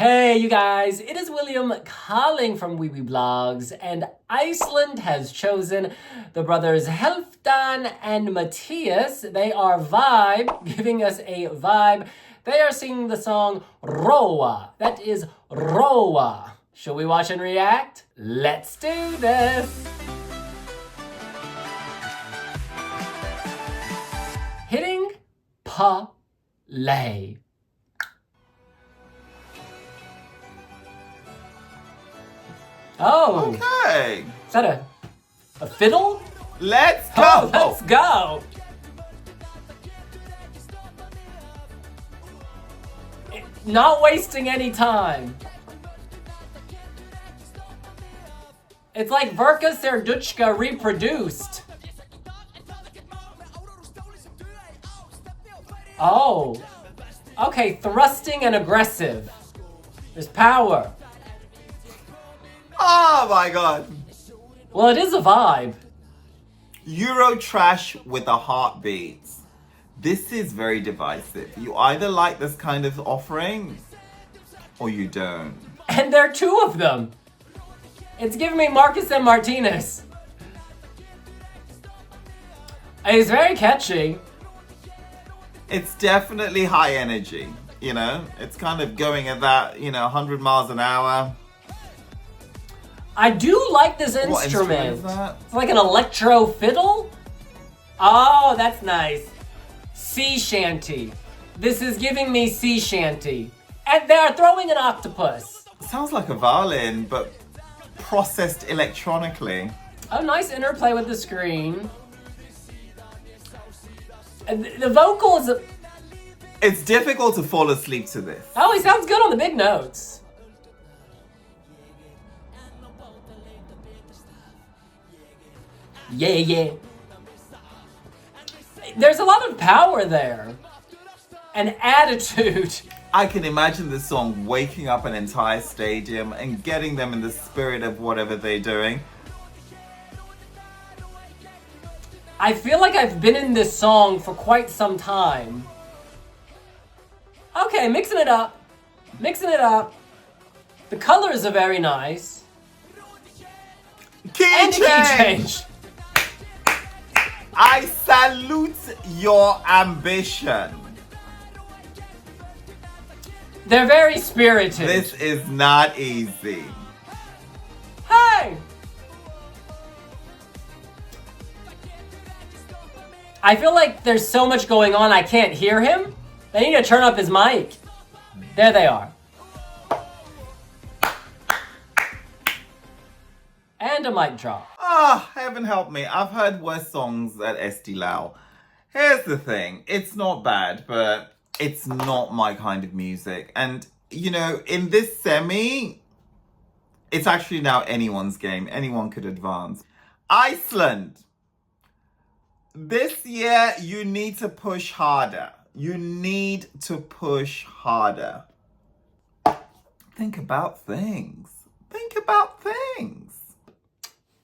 Hey you guys, it is William calling from VÆB Blogs, and Iceland has chosen the brothers Hálfdán and Matthías. They are VÆB, giving us a vibe. They are singing the song Róa. That is Róa. Shall we watch and react? Let's do this! Hitting play. Oh. Okay. Is that a fiddle? Let's go. Oh, let's go. Not wasting any time. It's like Verka Serduchka reproduced. Oh. Okay, thrusting and aggressive. There's power. Oh my god. Well, it is a vibe. Euro trash with a heartbeat. This is very divisive. You either like this kind of offering or you don't. And there are two of them. It's giving me Marcus and Martinez. It's very catchy. It's definitely high energy, you know? It's kind of going at that, 100 miles an hour. I do like this What instrument. is that? It's like an electro fiddle. Oh, that's nice. Sea shanty. This is giving me sea shanty. And they are throwing an octopus. Sounds like a violin, but processed electronically. Oh, nice interplay with the screen. And the vocals. It's difficult to fall asleep to this. Oh, he sounds good on the big notes. Yeah. There's a lot of power there. And attitude. I can imagine this song waking up an entire stadium and getting them in the spirit of whatever they're doing. I feel like I've been in this song for quite some time. Okay, mixing it up. The colors are very nice. Key change! change. I salute your ambition. They're very spirited. This is not easy. Hey! I feel like there's so much going on I can't hear him. They need to turn up his mic. There they are. And a mic drop. Heaven help me. I've heard worse songs at SD Lau. Here's the thing. It's not bad, but it's not my kind of music. And, in this semi, it's actually now anyone's game. Anyone could advance. Iceland. This year, you need to push harder. Think about things.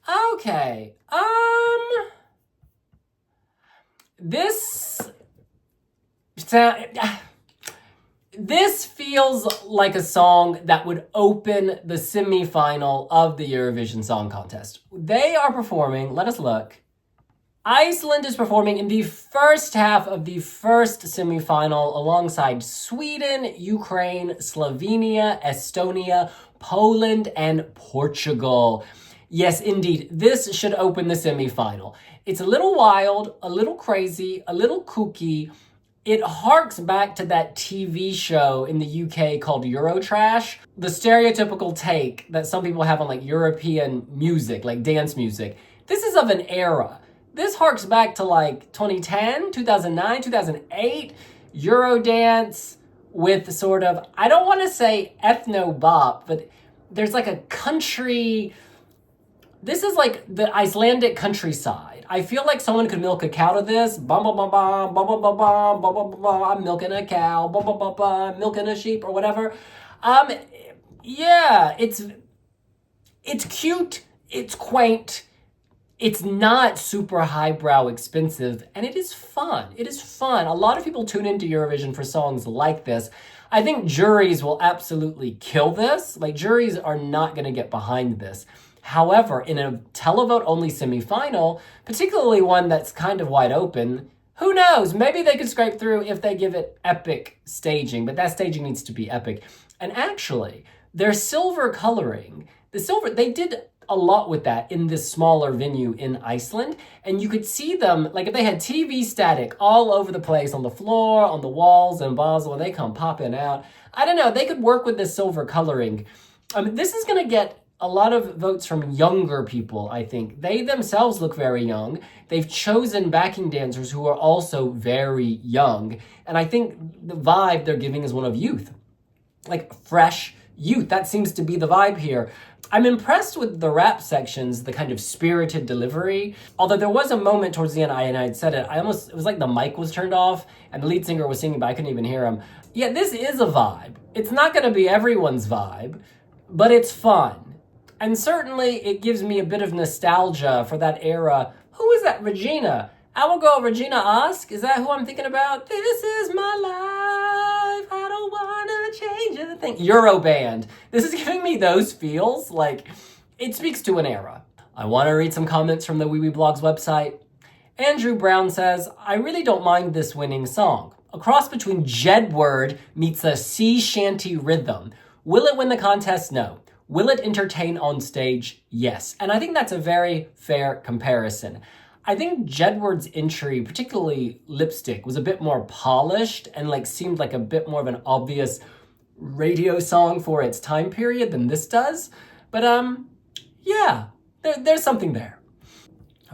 Okay. This feels like a song that would open the semi-final of the Eurovision Song Contest. They are performing, let us look. Iceland is performing in the first half of the first semi-final alongside Sweden, Ukraine, Slovenia, Estonia, Poland, and Portugal. Yes, indeed, this should open the semi-final. It's a little wild, a little crazy, a little kooky. It harks back to that TV show in the UK called Eurotrash. The stereotypical take that some people have on like European music, like dance music. This is of an era. This harks back to like 2010, 2009, 2008, Eurodance with sort of, I don't want to say ethno-bop, but there's like a country, this is like the Icelandic countryside. I feel like someone could milk a cow to this. Bum bum bum bum bum bum bum bum bum bum bum. I'm milking a cow. Bum bum bum bum. Milking a sheep or whatever. Yeah, it's cute. It's quaint. It's not super highbrow expensive, and it is fun. A lot of people tune into Eurovision for songs like this. I think juries will absolutely kill this. Like, juries are not going to get behind this. However, in a televote-only semifinal, particularly one that's kind of wide open, who knows? Maybe they could scrape through if they give it epic staging, but that staging needs to be epic. And actually, their silver coloring, they did a lot with that in this smaller venue in Iceland. And you could see them, like if they had TV static all over the place, on the floor, on the walls in Basel, and they come popping out. I don't know, they could work with this silver coloring. This is gonna get a lot of votes from younger people, I think. They themselves look very young. They've chosen backing dancers who are also very young. And I think the vibe they're giving is one of youth. Like fresh youth. That seems to be the vibe here. I'm impressed with the rap sections, the kind of spirited delivery. Although there was a moment towards the end, and I had said it, it was like the mic was turned off and the lead singer was singing, but I couldn't even hear him. Yeah, this is a vibe. It's not gonna be everyone's vibe, but it's fun. And certainly it gives me a bit of nostalgia for that era. Who is that? Regina. Our girl Regina Osk? Is that who I'm thinking about? This is my life. I don't wanna change a thing. Euroband. This is giving me those feels. Like, it speaks to an era. I want to read some comments from the Wee Wee Blogs website. Andrew Brown says, I really don't mind this winning song. A cross between Jedward meets a sea shanty rhythm. Will it win the contest? No. Will it entertain on stage? Yes. And I think that's a very fair comparison. I think Jedward's entry, particularly Lipstick, was a bit more polished and seemed like a bit more of an obvious radio song for its time period than this does. But yeah, there's something there.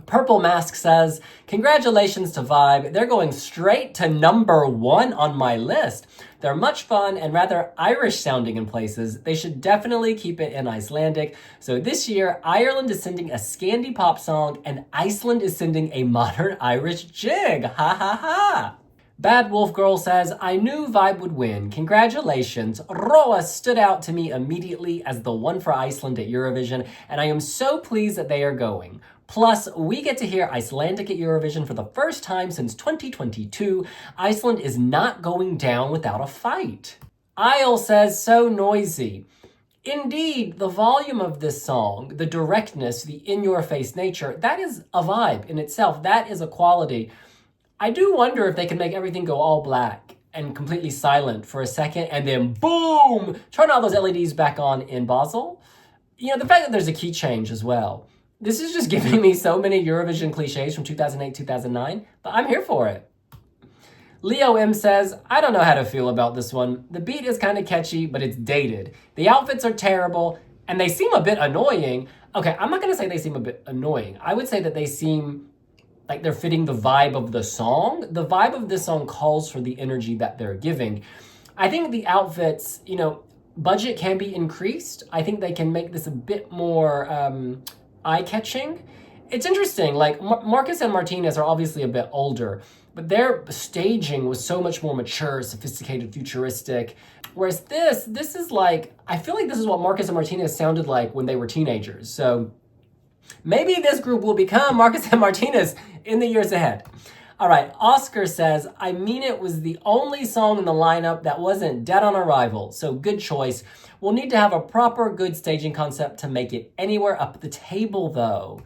Purple Mask says, congratulations to VÆB. They're going straight to #1 on my list. They're much fun and rather Irish sounding in places. They should definitely keep it in Icelandic. So this year, Ireland is sending a Scandi pop song and Iceland is sending a modern Irish jig. Ha ha ha. Bad Wolf Girl says, I knew VÆB would win. Congratulations. Roa stood out to me immediately as the one for Iceland at Eurovision, and I am so pleased that they are going. Plus, we get to hear Icelandic at Eurovision for the first time since 2022. Iceland is not going down without a fight. Isle says, so noisy. Indeed, the volume of this song, the directness, the in-your-face nature, that is a vibe in itself. That is a quality. I do wonder if they can make everything go all black and completely silent for a second and then boom, turn all those LEDs back on in Basel. You know, the fact that there's a key change as well. This is just giving me so many Eurovision cliches from 2008, 2009, but I'm here for it. Leo M says, I don't know how to feel about this one. The beat is kind of catchy, but it's dated. The outfits are terrible, and they seem a bit annoying. Okay, I'm not going to say they seem a bit annoying. I would say that they seem like they're fitting the vibe of the song. The vibe of this song calls for the energy that they're giving. I think the outfits, budget can be increased. I think they can make this a bit more eye-catching. It's interesting, Marcus and Martinez are obviously a bit older, but their staging was so much more mature, sophisticated, futuristic. Whereas this is I feel like this is what Marcus and Martinez sounded like when they were teenagers. So maybe this group will become Marcus and Martinez in the years ahead. All right, Oscar says, I mean it was the only song in the lineup that wasn't dead on arrival, so good choice. We'll need to have a proper good staging concept to make it anywhere up the table, though.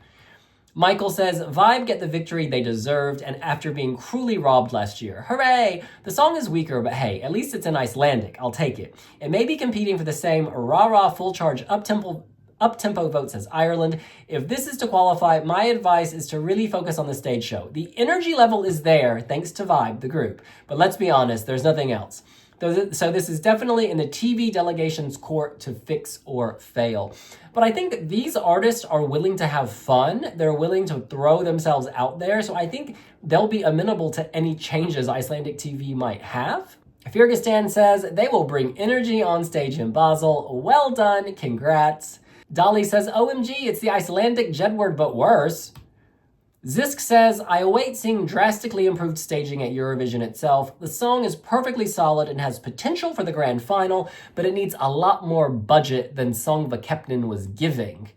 Michael says, VÆB get the victory they deserved and after being cruelly robbed last year. Hooray! The song is weaker, but hey, at least it's in Icelandic. I'll take it. It may be competing for the same rah-rah full-charge up-tempo votes as Ireland. If this is to qualify, my advice is to really focus on the stage show. The energy level is there thanks to VÆB, the group. But let's be honest, there's nothing else. So this is definitely in the TV delegation's court to fix or fail. But I think these artists are willing to have fun. They're willing to throw themselves out there. So I think they'll be amenable to any changes Icelandic TV might have. Firgistan says, they will bring energy on stage in Basel. Well done, congrats. Dolly says, OMG, it's the Icelandic Jedward, but worse. Zisk says, I await seeing drastically improved staging at Eurovision itself. The song is perfectly solid and has potential for the grand final, but it needs a lot more budget than Söngvakeppnin was giving.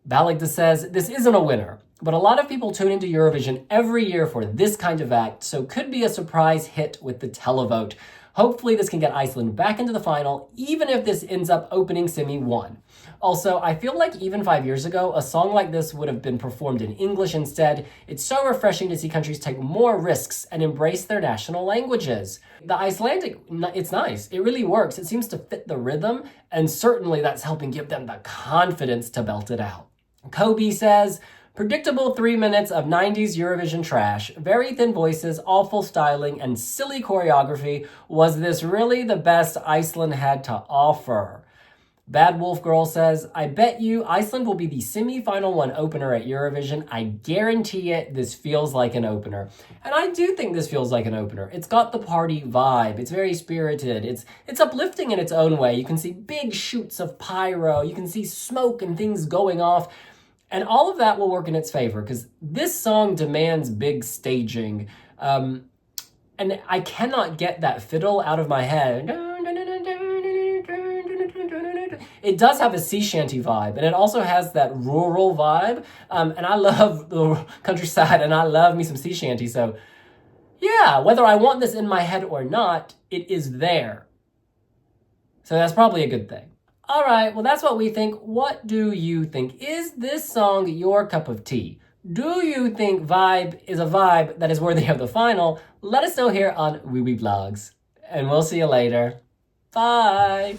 Baligda says, this isn't a winner, but a lot of people tune into Eurovision every year for this kind of act, so could be a surprise hit with the televote. Hopefully this can get Iceland back into the final, even if this ends up opening Semi 1. Also, I feel like even 5 years ago, a song like this would have been performed in English instead. It's so refreshing to see countries take more risks and embrace their national languages. The Icelandic, it's nice. It really works. It seems to fit the rhythm, and certainly that's helping give them the confidence to belt it out. Kobe says, predictable 3 minutes of 90s Eurovision trash, very thin voices, awful styling, and silly choreography. Was this really the best Iceland had to offer? Bad Wolf Girl says, I bet you Iceland will be the semi-final one opener at Eurovision. I guarantee it, this feels like an opener. And I do think this feels like an opener. It's got the party vibe. It's very spirited. It's uplifting in its own way. You can see big shoots of pyro. You can see smoke and things going off. And all of that will work in its favor because this song demands big staging. And I cannot get that fiddle out of my head. It does have a sea shanty vibe, and it also has that rural vibe. And I love the countryside, and I love me some sea shanty. So yeah, whether I want this in my head or not, it is there. So that's probably a good thing. All right, well, that's what we think. What do you think? Is this song your cup of tea? Do you think VÆB is a vibe that is worthy of the final? Let us know here on VÄB Vlogs. And we'll see you later. Bye!